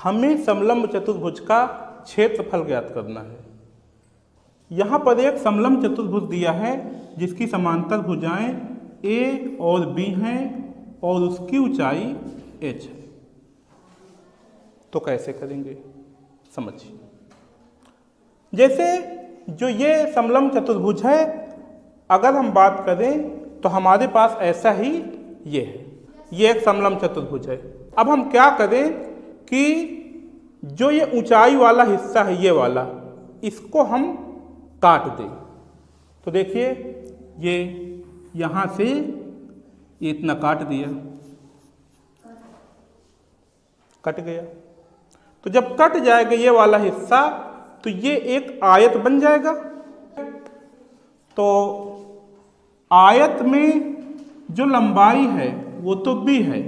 हमें समलंब चतुर्भुज का क्षेत्रफल ज्ञात करना है। यहाँ पर एक समलंब चतुर्भुज दिया है जिसकी समांतर भुजाएं A और B हैं और उसकी ऊंचाई h है। तो कैसे करेंगे समझिए। जैसे जो ये समलंब चतुर्भुज है, अगर हम बात करें तो हमारे पास ऐसा ही ये है, ये एक समलंब चतुर्भुज है। अब हम क्या करें कि जो ये ऊंचाई वाला हिस्सा है, ये वाला, इसको हम काट दें। तो देखिए ये यहाँ से ये इतना काट दिया, कट गया। तो जब कट जाएगा ये वाला हिस्सा तो ये एक आयत बन जाएगा। तो आयत में जो लंबाई है वो तो b है,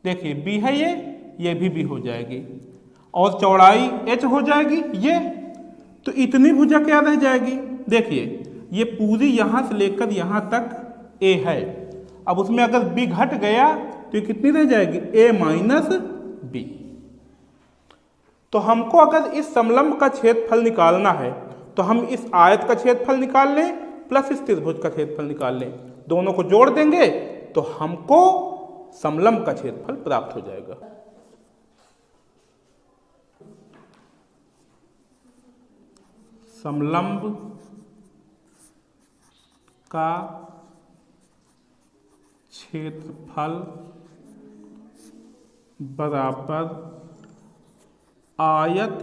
देखिए b है, ये भी b हो जाएगी और चौड़ाई h हो जाएगी ये। तो इतनी भुजा क्या रह जाएगी, देखिए ये पूरी यहाँ से लेकर यहाँ तक a है। अब उसमें अगर b घट गया तो ये कितनी रह जाएगी, a माइनस b। तो हमको अगर इस समलंब का क्षेत्रफल निकालना है तो हम इस आयत का क्षेत्रफल निकाल लें प्लस इस त्रिभुज का क्षेत्रफल निकाल लें, दोनों को जोड़ देंगे तो हमको समलंब का क्षेत्रफल प्राप्त हो जाएगा। समलंब का क्षेत्रफल बराबर आयत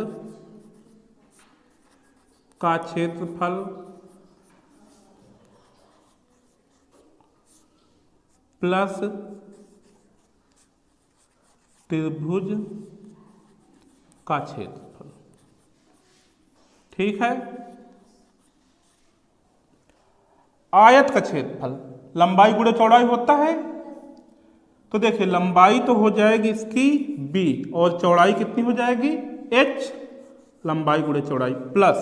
का क्षेत्रफल प्लस त्रिभुज का क्षेत्रफल। ठीक है। आयत का क्षेत्रफल लंबाई गुणे चौड़ाई होता है, तो देखिए लंबाई तो हो जाएगी इसकी b और चौड़ाई कितनी हो जाएगी h, लंबाई गुणे चौड़ाई प्लस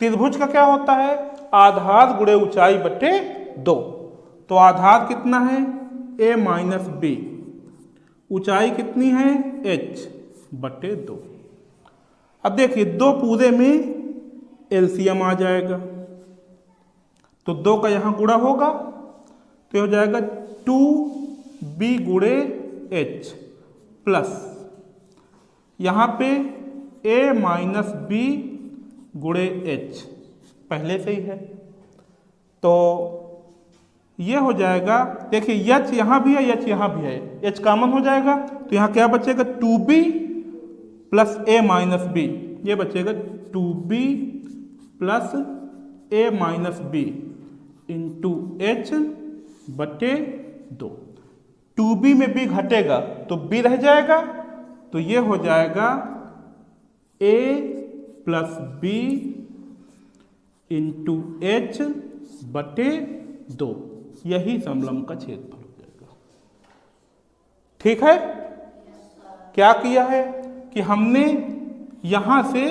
त्रिभुज का क्या होता है, आधार गुणे ऊंचाई बटे 2। तो आधार कितना है a माइनस b, ऊंचाई कितनी है h बटे 2। अब देखिए 2 पूरे में एलसीएम आ जाएगा, तो 2 का यहाँ गुणा होगा तो हो जाएगा 2b गुणे h प्लस यहाँ पे a माइनस b गुणे h पहले से ही है। तो ये हो जाएगा, देखिए h यहाँ भी है, h यहाँ भी है, h कॉमन हो जाएगा तो यहाँ क्या बचेगा 2b plus a minus b, ये बचेगा 2b plus a minus b into h बटे 2। 2b में b घटेगा तो b रह जाएगा, तो ये हो जाएगा a plus b into h बटे 2। यही समलंब का क्षेत्रफल हो जाएगा। ठीक है। क्या किया है कि हमने यहां से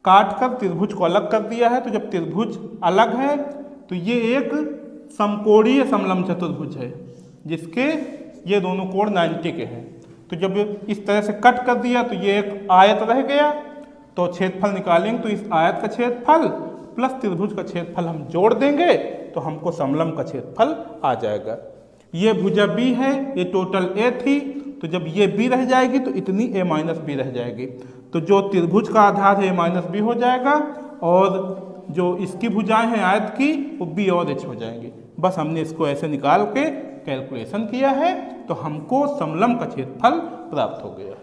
काटकर त्रिभुज को अलग कर दिया है। तो जब त्रिभुज अलग है तो ये एक समकोणीय समलंब चतुर्भुज है जिसके ये दोनों कोण 90 के हैं। तो जब इस तरह से कट कर दिया तो ये एक आयत रह गया, तो क्षेत्रफल निकालेंगे तो इस आयत का क्षेत्रफल प्लस त्रिभुज का क्षेत्रफल हम जोड़ देंगे तो हमको समलंब का क्षेत्रफल आ जाएगा। ये भुजा b है, ये टोटल a थी, तो जब ये b रह जाएगी तो इतनी a माइनस b रह जाएगी। तो जो त्रिभुज का आधार है a माइनस b हो जाएगा और जो इसकी भुजाएं हैं आयत की वो b और h हो जाएंगी। बस हमने इसको ऐसे निकाल के कैलकुलेशन किया है तो हमको समलंब का क्षेत्रफल प्राप्त हो गया।